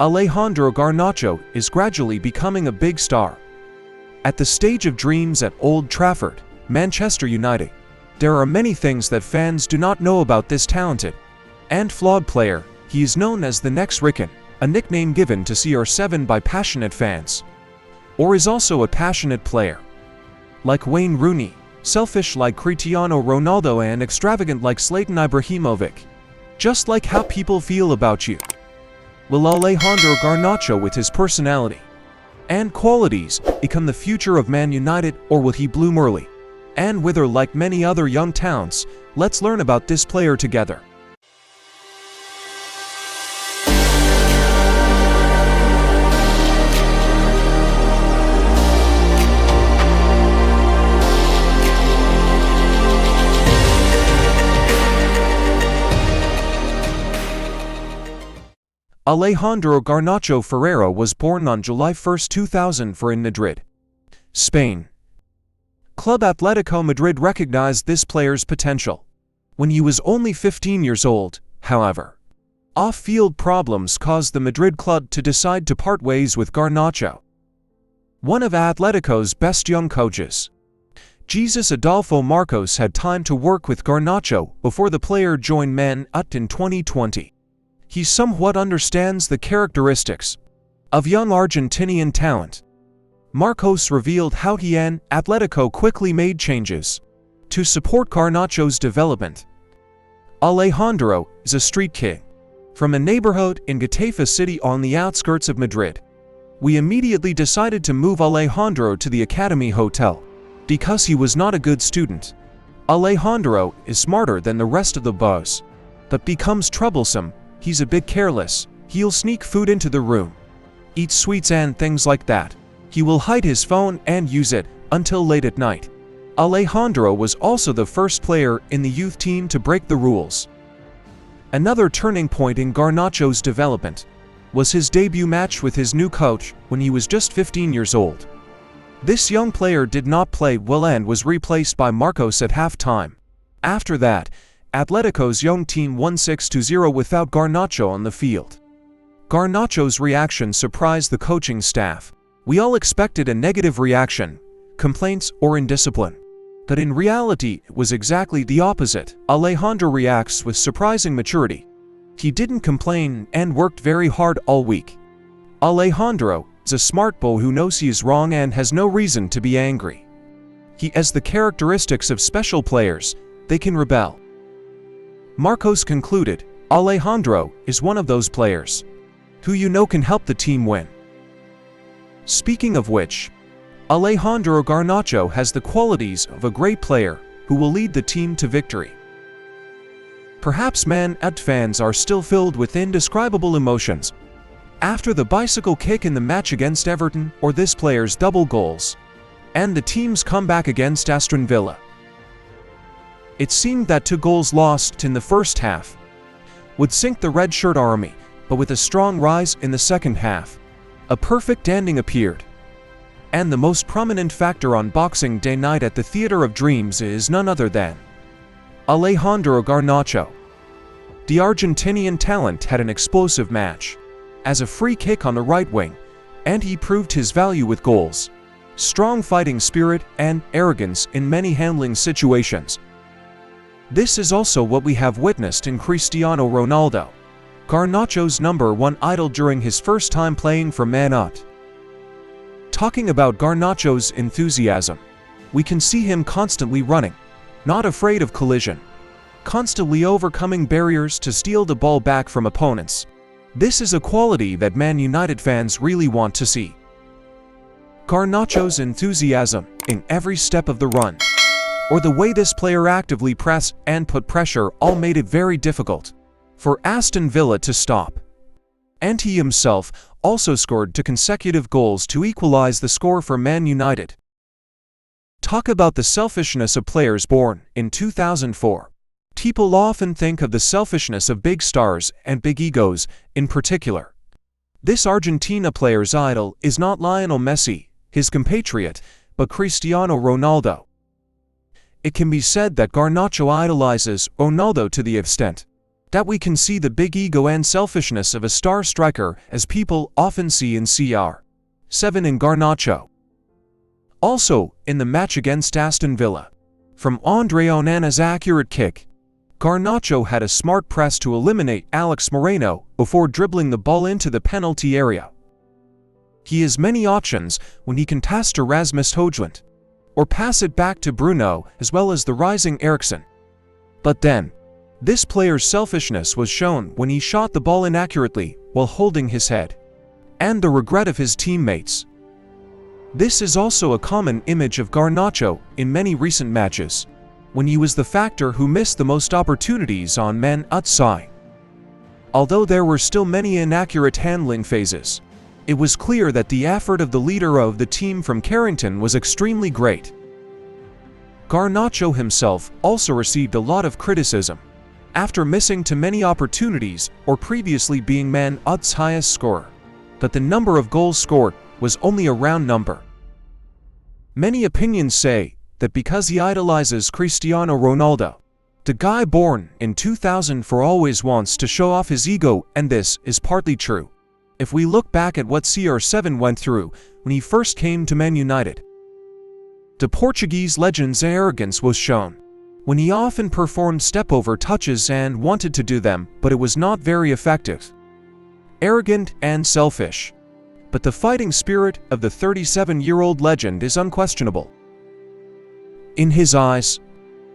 Alejandro Garnacho is gradually becoming a big star. At the stage of dreams at Old Trafford, Manchester United, there are many things that fans do not know about this talented and flawed player. He is known as the next Ricken, a nickname given to CR7 by passionate fans, or is also a passionate player. Like Wayne Rooney, selfish like Cristiano Ronaldo, and extravagant like Zlatan Ibrahimovic. Just like how people feel about you. Will Alejandro Garnacho, with his personality and qualities, become the future of Man United, or will he bloom early and wither like many other young talents? Let's learn about this player together. Alejandro Garnacho Ferreira was born on July 1, 2004 in Madrid, Spain. Club Atletico Madrid recognized this player's potential when he was only 15 years old. However, off-field problems caused the Madrid club to decide to part ways with Garnacho. One of Atletico's best young coaches, Jesus Adolfo Marcos, had time to work with Garnacho before the player joined Man Ut in 2020. He somewhat understands the characteristics of young Argentinian talent. Marcos revealed how he and Atletico quickly made changes to support Garnacho's development. Alejandro is a street kid from a neighborhood in Getafe City on the outskirts of Madrid. We immediately decided to move Alejandro to the Academy Hotel because he was not a good student. Alejandro is smarter than the rest of the boys, but becomes troublesome. He's a bit careless. He'll sneak food into the room, eat sweets and things like that. He will hide his phone and use it until late at night. Alejandro was also the first player in the youth team to break the rules. Another turning point in Garnacho's development was his debut match with his new coach when he was just 15 years old. This young player did not play well and was replaced by Marcos at halftime. After that, Atletico's young team won 6-0 without Garnacho on the field. Garnacho's reaction surprised the coaching staff. We all expected a negative reaction, complaints, or indiscipline. But in reality, it was exactly the opposite. Alejandro reacts with surprising maturity. He didn't complain and worked very hard all week. Alejandro is a smart boy who knows he is wrong and has no reason to be angry. He has the characteristics of special players. They can rebel. Marcos concluded, Alejandro is one of those players who can help the team win. Speaking of which, Alejandro Garnacho has the qualities of a great player who will lead the team to victory. Perhaps Man Ut fans are still filled with indescribable emotions after the bicycle kick in the match against Everton, or this player's double goals, and the team's comeback against Aston Villa. It seemed that 2 goals lost in the first half would sink the Red Shirt Army, but with a strong rise in the second half, a perfect ending appeared. And the most prominent factor on Boxing Day night at the Theatre of Dreams is none other than Alejandro Garnacho. The Argentinian talent had an explosive match as a free kick on the right wing, and he proved his value with goals, strong fighting spirit, and arrogance in many handling situations. This is also what we have witnessed in Cristiano Ronaldo, Garnacho's #1 idol during his first time playing for Man Ut. Talking about Garnacho's enthusiasm, we can see him constantly running, not afraid of collision, constantly overcoming barriers to steal the ball back from opponents. This is a quality that Man United fans really want to see. Garnacho's enthusiasm in every step of the run, or the way this player actively pressed and put pressure, all made it very difficult for Aston Villa to stop. And he himself also scored 2 consecutive goals to equalize the score for Man United. Talk about the selfishness of players born in 2004. People often think of the selfishness of big stars and big egos in particular. This Argentina player's idol is not Lionel Messi, his compatriot, but Cristiano Ronaldo. It can be said that Garnacho idolizes Ronaldo to the extent that we can see the big ego and selfishness of a star striker as people often see in CR7 in Garnacho. Also, in the match against Aston Villa, from Andre Onana's accurate kick, Garnacho had a smart press to eliminate Alex Moreno before dribbling the ball into the penalty area. He has many options when he can pass to Rasmus Højlund, or pass it back to Bruno as well as the rising Eriksen. But then, this player's selfishness was shown when he shot the ball inaccurately while holding his head, and the regret of his teammates. This is also a common image of Garnacho in many recent matches, when he was the factor who missed the most opportunities on men outside. Although there were still many inaccurate handling phases, it was clear that the effort of the leader of the team from Carrington was extremely great. Garnacho himself also received a lot of criticism, after missing too many opportunities or previously being Man Ut's highest scorer, that the number of goals scored was only a round number. Many opinions say that because he idolizes Cristiano Ronaldo, the guy born in 2004 always wants to show off his ego, and this is partly true. If we look back at what CR7 went through when he first came to Man United, the Portuguese legend's arrogance was shown, when he often performed step-over touches and wanted to do them, but it was not very effective. Arrogant and selfish. But the fighting spirit of the 37-year-old legend is unquestionable. In his eyes,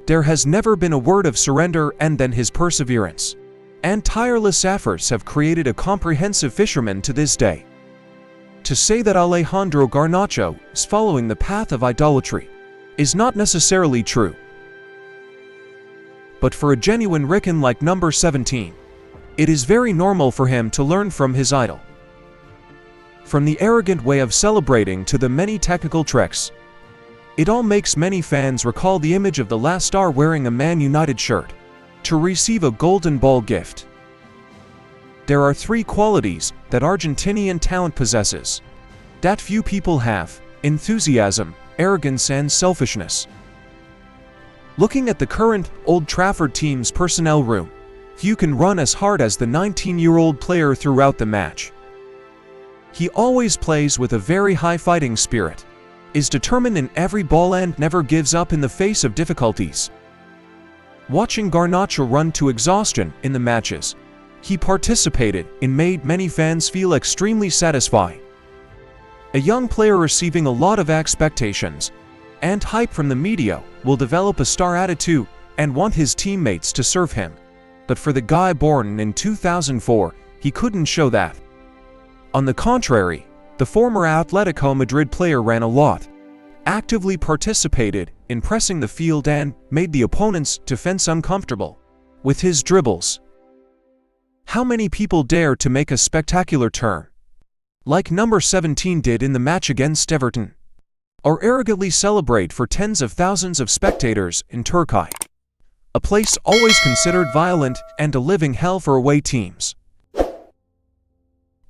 there has never been a word of surrender, and then his perseverance and tireless efforts have created a comprehensive fisherman to this day. To say that Alejandro Garnacho is following the path of idolatry is not necessarily true. But for a genuine Rican like number 17, it is very normal for him to learn from his idol. From the arrogant way of celebrating to the many technical tricks, it all makes many fans recall the image of the last star wearing a Man United shirt to receive a golden ball gift. There are three qualities that Argentinian talent possesses that few people have: enthusiasm, arrogance, and selfishness. Looking at the current Old Trafford team's personnel room, few can run as hard as the 19-year-old player throughout the match. He always plays with a very high fighting spirit, is determined in every ball, and never gives up in the face of difficulties. Watching Garnacho run to exhaustion in the matches he participated in made many fans feel extremely satisfied. A young player receiving a lot of expectations and hype from the media will develop a star attitude and want his teammates to serve him. But for the guy born in 2004, he couldn't show that. On the contrary, the former Atletico Madrid player ran a lot, actively participated in pressing the field, and made the opponent's defense uncomfortable with his dribbles. How many people dare to make a spectacular turn, like number 17 did in the match against Everton, or arrogantly celebrate for tens of thousands of spectators in Turkey, a place always considered violent and a living hell for away teams?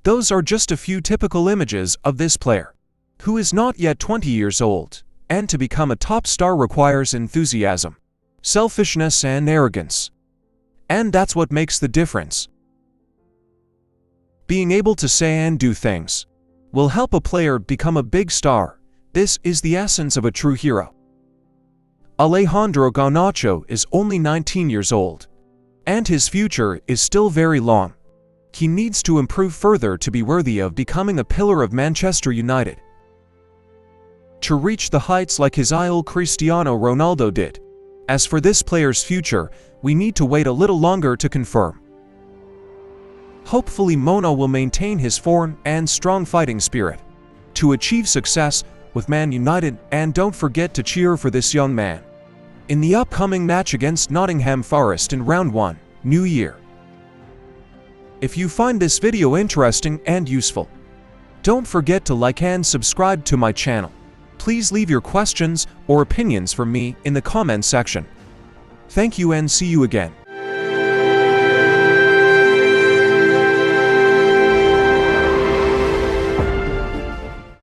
Those are just a few typical images of this player, who is not yet 20 years old, and to become a top star requires enthusiasm, selfishness, and arrogance. And that's what makes the difference. Being able to say and do things will help a player become a big star. This is the essence of a true hero. Alejandro Garnacho is only 19 years old, and his future is still very long. He needs to improve further to be worthy of becoming a pillar of Manchester United, to reach the heights like his idol Cristiano Ronaldo did. As for this player's future, we need to wait a little longer to confirm. Hopefully Mono will maintain his form and strong fighting spirit to achieve success with Man United, and don't forget to cheer for this young man in the upcoming match against Nottingham Forest in Round 1, New Year. If you find this video interesting and useful, don't forget to like and subscribe to my channel. Please leave your questions or opinions for me in the comment section. Thank you and see you again.